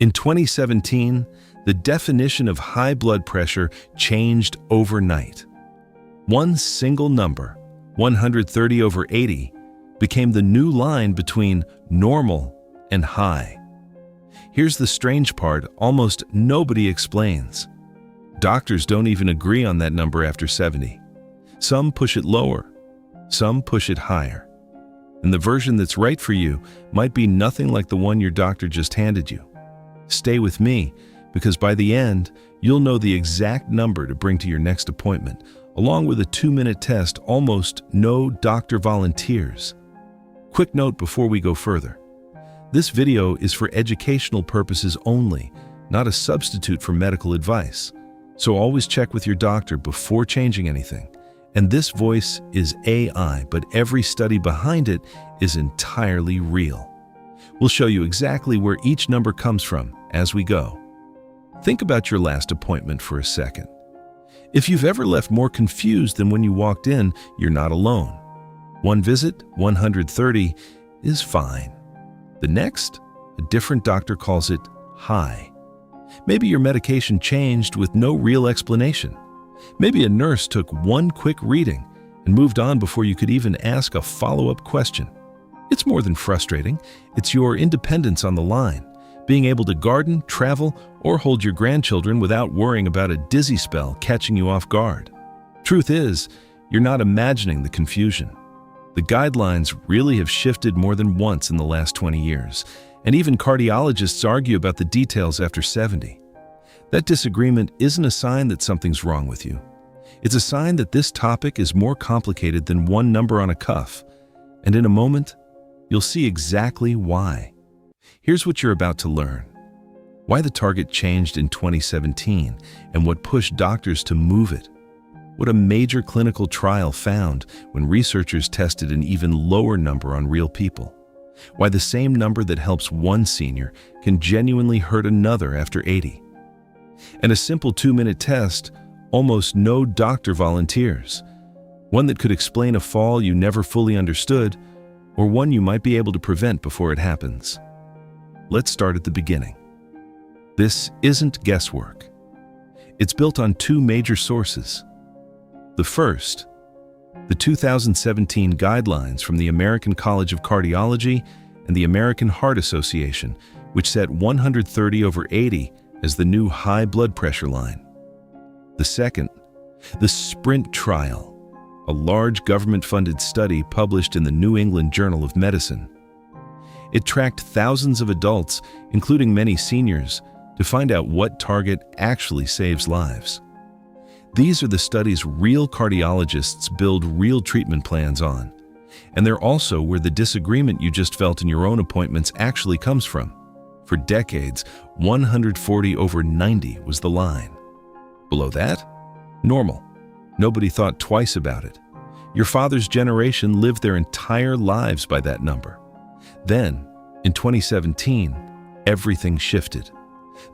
In 2017, the definition of high blood pressure changed overnight. One single number, 130/80, became the new line between normal and high. Here's the strange part almost nobody explains. Doctors don't even agree on that number after 70. Some push it lower, some push it higher. And the version that's right for you might be nothing like the one your doctor just handed you. Stay with me, because by the end, you'll know the exact number to bring to your next appointment, along with a 2-minute test almost no doctor volunteers. Quick note before we go further. This video is for educational purposes only, not a substitute for medical advice. So always check with your doctor before changing anything. And this voice is AI, but every study behind it is entirely real. We'll show you exactly where each number comes from as we go. Think about your last appointment for a second. If you've ever left more confused than when you walked in, you're not alone. One visit, 130, is fine. The next, a different doctor calls it high. Maybe your medication changed with no real explanation. Maybe a nurse took one quick reading and moved on before you could even ask a follow-up question. It's more than frustrating. It's your independence on the line, being able to garden, travel, or hold your grandchildren without worrying about a dizzy spell catching you off guard. Truth is, you're not imagining the confusion. The guidelines really have shifted more than once in the last 20 years, and even cardiologists argue about the details after 70. That disagreement isn't a sign that something's wrong with you. It's a sign that this topic is more complicated than one number on a cuff, and in a moment, you'll see exactly why. Here's what you're about to learn. Why the target changed in 2017 and what pushed doctors to move it. What a major clinical trial found when researchers tested an even lower number on real people. Why the same number that helps one senior can genuinely hurt another after 80. And a simple 2-minute test, almost no doctor volunteers. One that could explain a fall you never fully understood, or one you might be able to prevent before it happens. Let's start at the beginning. This isn't guesswork. It's built on 2 major sources. The first, the 2017 guidelines from the American College of Cardiology and the American Heart Association, which set 130/80 as the new high blood pressure line. The second, the SPRINT trial, a large government-funded study published in the New England Journal of Medicine. It tracked thousands of adults, including many seniors, to find out what target actually saves lives. These are the studies real cardiologists build real treatment plans on, and they're also where the disagreement you just felt in your own appointments actually comes from. For decades, 140/90 was the line. Below that, normal. Nobody thought twice about it. Your father's generation lived their entire lives by that number. Then, in 2017, everything shifted.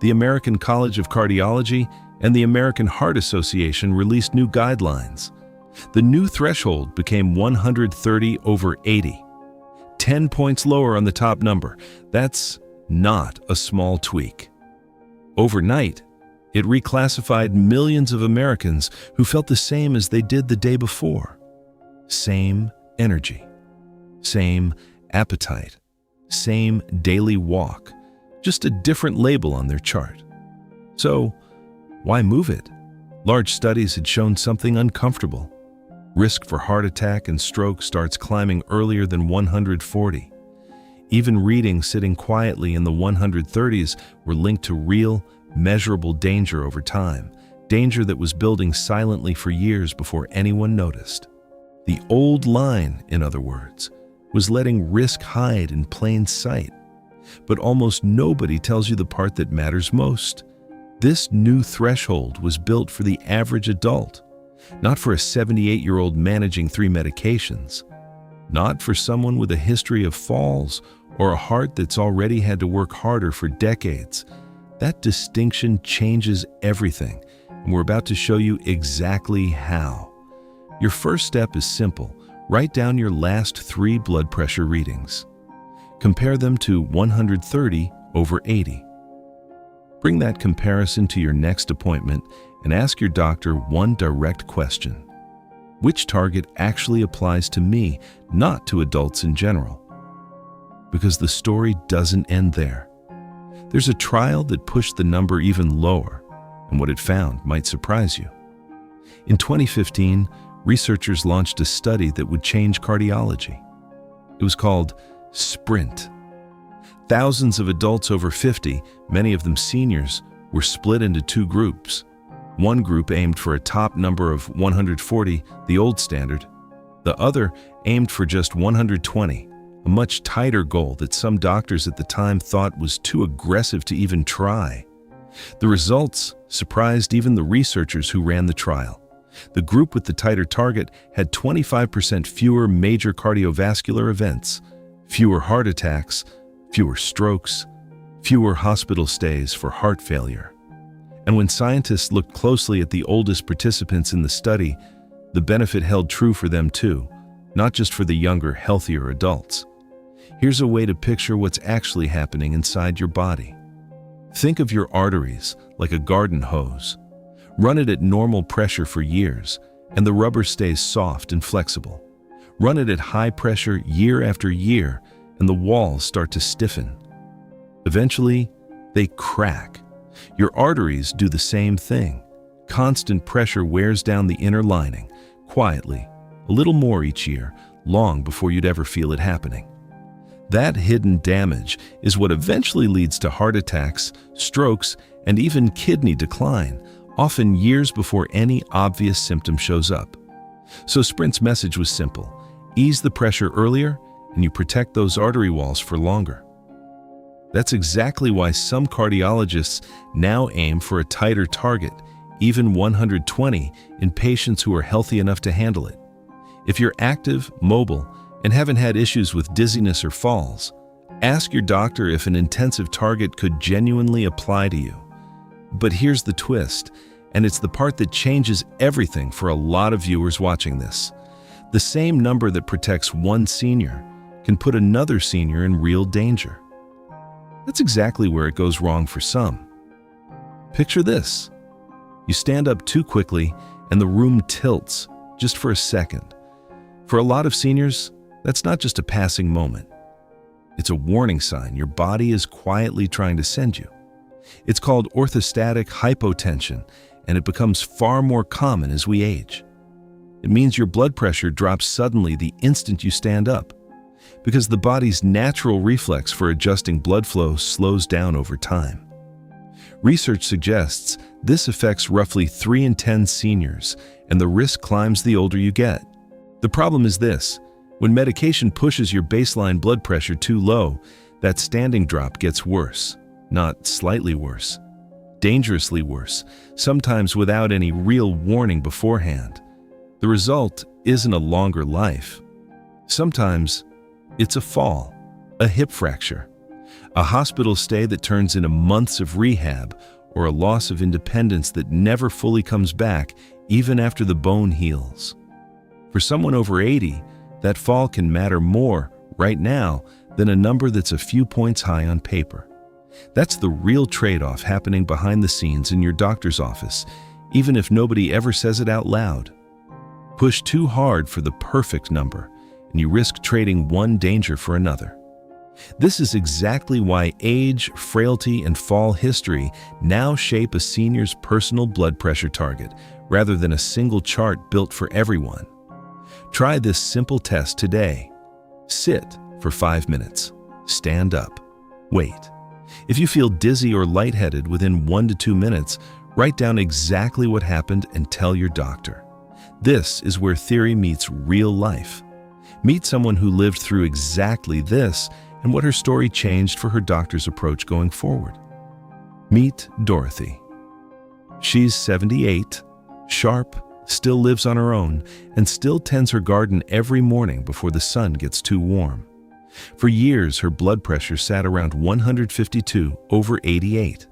The American College of Cardiology and the American Heart Association released new guidelines. The new threshold became 130/80, 10 points lower on the top number. That's not a small tweak. Overnight, it reclassified millions of Americans who felt the same as they did the day before. Same energy, same appetite, same daily walk, just a different label on their chart. So, why move it? Large studies had shown something uncomfortable. Risk for heart attack and stroke starts climbing earlier than 140. Even readings sitting quietly in the 130s were linked to real, measurable danger over time, danger that was building silently for years before anyone noticed. The old line, in other words, was letting risk hide in plain sight. But almost nobody tells you the part that matters most. This new threshold was built for the average adult, not for a 78-year-old managing 3 medications, not for someone with a history of falls or a heart that's already had to work harder for decades. That distinction changes everything, and we're about to show you exactly how. Your first step is simple. Write down your last 3 blood pressure readings. Compare them to 130/80. Bring that comparison to your next appointment and ask your doctor one direct question. Which target actually applies to me, not to adults in general? Because the story doesn't end there. There's a trial that pushed the number even lower, and what it found might surprise you. In 2015, researchers launched a study that would change cardiology. It was called SPRINT. Thousands of adults over 50, many of them seniors, were split into two groups. One group aimed for a top number of 140, the old standard. The other aimed for just 120, a much tighter goal that some doctors at the time thought was too aggressive to even try. The results surprised even the researchers who ran the trial. The group with the tighter target had 25% fewer major cardiovascular events, fewer heart attacks, fewer strokes, fewer hospital stays for heart failure. And when scientists looked closely at the oldest participants in the study, the benefit held true for them too, not just for the younger, healthier adults. Here's a way to picture what's actually happening inside your body. Think of your arteries like a garden hose. Run it at normal pressure for years, and the rubber stays soft and flexible. Run it at high pressure year after year, and the walls start to stiffen. Eventually, they crack. Your arteries do the same thing. Constant pressure wears down the inner lining, quietly, a little more each year, long before you'd ever feel it happening. That hidden damage is what eventually leads to heart attacks, strokes, and even kidney decline, often years before any obvious symptom shows up. So Sprint's message was simple: ease the pressure earlier, and you protect those artery walls for longer. That's exactly why some cardiologists now aim for a tighter target, even 120, in patients who are healthy enough to handle it. If you're active, mobile, and haven't had issues with dizziness or falls, ask your doctor if an intensive target could genuinely apply to you. But here's the twist, and it's the part that changes everything for a lot of viewers watching this. The same number that protects one senior can put another senior in real danger. That's exactly where it goes wrong for some. Picture this. You stand up too quickly and the room tilts just for a second. For a lot of seniors, that's not just a passing moment. It's a warning sign your body is quietly trying to send you. It's called orthostatic hypotension, and it becomes far more common as we age. It means your blood pressure drops suddenly the instant you stand up, because the body's natural reflex for adjusting blood flow slows down over time. Research suggests this affects roughly 3 in 10 seniors, and the risk climbs the older you get. The problem is this: when medication pushes your baseline blood pressure too low, that standing drop gets worse, not slightly worse, dangerously worse, sometimes without any real warning beforehand. The result isn't a longer life. Sometimes it's a fall, a hip fracture, a hospital stay that turns into months of rehab, or a loss of independence that never fully comes back even after the bone heals. For someone over 80, that fall can matter more right now than a number that's a few points high on paper. That's the real trade-off happening behind the scenes in your doctor's office, even if nobody ever says it out loud. Push too hard for the perfect number, and you risk trading one danger for another. This is exactly why age, frailty, and fall history now shape a senior's personal blood pressure target, rather than a single chart built for everyone. Try this simple test today. Sit for 5 minutes. Stand up. Wait. If you feel dizzy or lightheaded within 1 to 2 minutes, write down exactly what happened and tell your doctor. This is where theory meets real life. Meet someone who lived through exactly this and what her story changed for her doctor's approach going forward. Meet Dorothy. She's 78, sharp, still lives on her own, and still tends her garden every morning before the sun gets too warm. For years, her blood pressure sat around 152/88.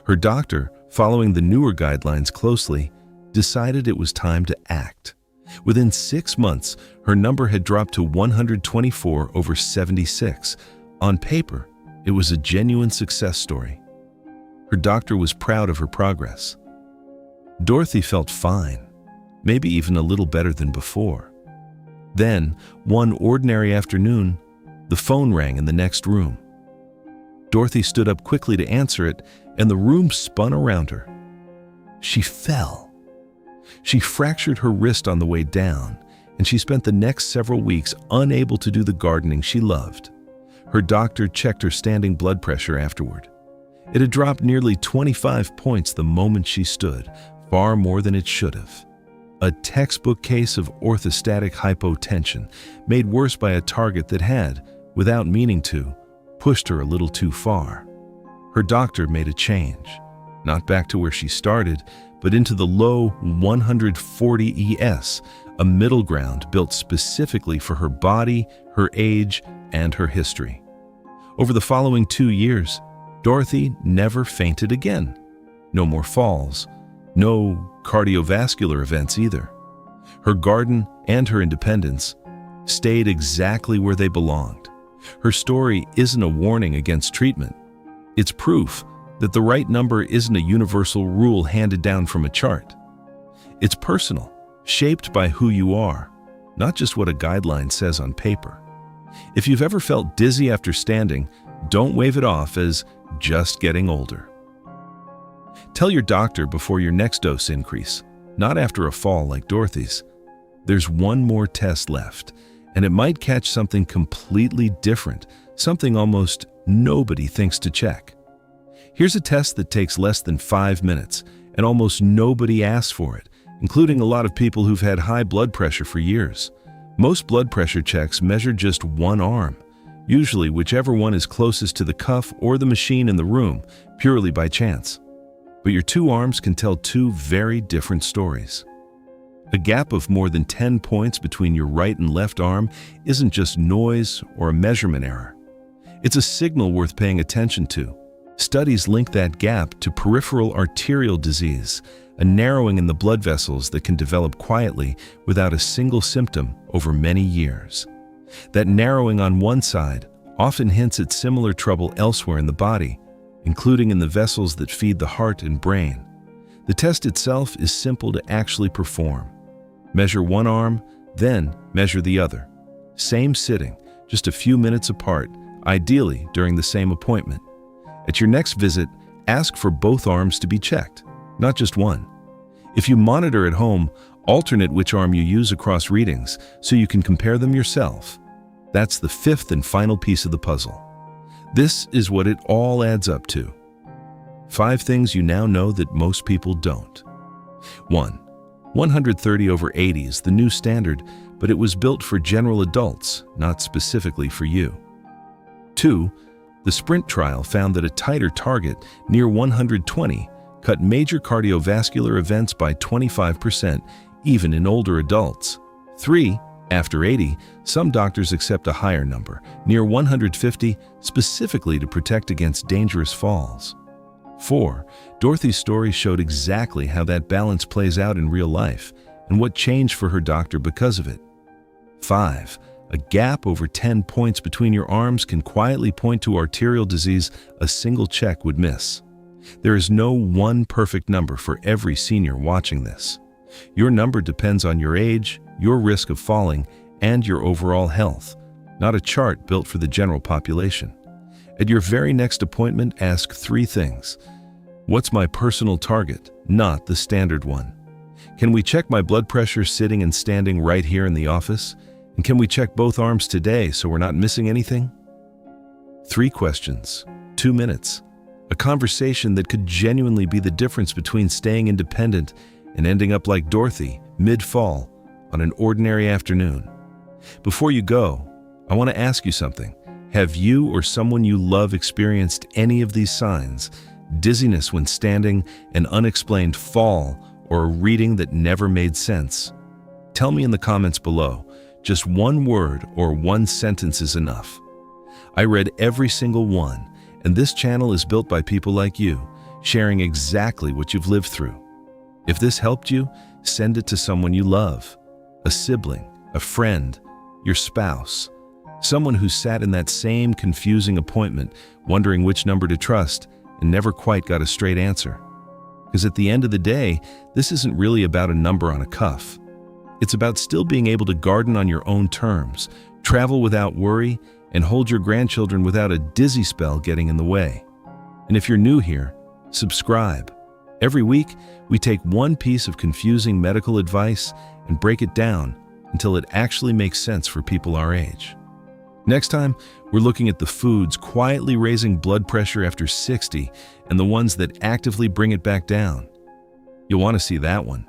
Her doctor, following the newer guidelines closely, decided it was time to act. Within 6 months, her number had dropped to 124/76. On paper, it was a genuine success story. Her doctor was proud of her progress. Dorothy felt fine, maybe even a little better than before. Then, one ordinary afternoon, the phone rang in the next room. Dorothy stood up quickly to answer it, and the room spun around her. She fell. She fractured her wrist on the way down, and she spent the next several weeks unable to do the gardening she loved. Her doctor checked her standing blood pressure afterward. It had dropped nearly 25 points the moment she stood, far more than it should have. A textbook case of orthostatic hypotension, made worse by a target that had, without meaning to, pushed her a little too far. Her doctor made a change, not back to where she started, but into the low 140 ES, a middle ground built specifically for her body, her age, and her history. Over the following 2 years, Dorothy never fainted again. No more falls, no cardiovascular events either. Her garden and her independence stayed exactly where they belonged. Her story isn't a warning against treatment. It's proof that the right number isn't a universal rule handed down from a chart. It's personal, shaped by who you are, not just what a guideline says on paper. If you've ever felt dizzy after standing, don't wave it off as just getting older. Tell your doctor before your next dose increase, not after a fall like Dorothy's. There's one more test left, and it might catch something completely different, something almost nobody thinks to check. Here's a test that takes less than 5 minutes, and almost nobody asks for it, including a lot of people who've had high blood pressure for years. Most blood pressure checks measure just one arm, usually whichever one is closest to the cuff or the machine in the room, purely by chance. But your 2 arms can tell 2 very different stories. A gap of more than 10 points between your right and left arm isn't just noise or a measurement error. It's a signal worth paying attention to. Studies link that gap to peripheral arterial disease, a narrowing in the blood vessels that can develop quietly without a single symptom over many years. That narrowing on one side often hints at similar trouble elsewhere in the body, including in the vessels that feed the heart and brain. The test itself is simple to actually perform. Measure one arm, then measure the other. Same sitting, just a few minutes apart, ideally during the same appointment. At your next visit, ask for both arms to be checked, not just one. If you monitor at home, alternate which arm you use across readings so you can compare them yourself. That's the 5th and final piece of the puzzle. This is what it all adds up to. 5 things you now know that most people don't. 1. 130/80 is the new standard, but it was built for general adults, not specifically for you. 2. The SPRINT trial found that a tighter target, near 120, cut major cardiovascular events by 25%, even in older adults. 3. After 80, some doctors accept a higher number, near 150, specifically to protect against dangerous falls. 4. Dorothy's story showed exactly how that balance plays out in real life and what changed for her doctor because of it. 5. A gap over 10 points between your arms can quietly point to arterial disease a single check would miss. There is no one perfect number for every senior watching this. Your number depends on your age, your risk of falling, and your overall health, not a chart built for the general population. At your very next appointment, ask 3 things. What's my personal target, not the standard one? Can we check my blood pressure sitting and standing right here in the office? And can we check both arms today so we're not missing anything? 3 questions, 2 minutes. A conversation that could genuinely be the difference between staying independent and ending up like Dorothy, mid-fall, on an ordinary afternoon. Before you go, I want to ask you something. Have you or someone you love experienced any of these signs? Dizziness when standing, an unexplained fall, or a reading that never made sense? Tell me in the comments below. Just one word or one sentence is enough. I read every single one, and this channel is built by people like you, sharing exactly what you've lived through. If this helped you, send it to someone you love, a sibling, a friend, your spouse, someone who sat in that same confusing appointment, wondering which number to trust, and never quite got a straight answer. Because at the end of the day, this isn't really about a number on a cuff. It's about still being able to garden on your own terms, travel without worry, and hold your grandchildren without a dizzy spell getting in the way. And if you're new here, subscribe. Every week, we take one piece of confusing medical advice and break it down until it actually makes sense for people our age. Next time, we're looking at the foods quietly raising blood pressure after 60 and the ones that actively bring it back down. You'll want to see that one.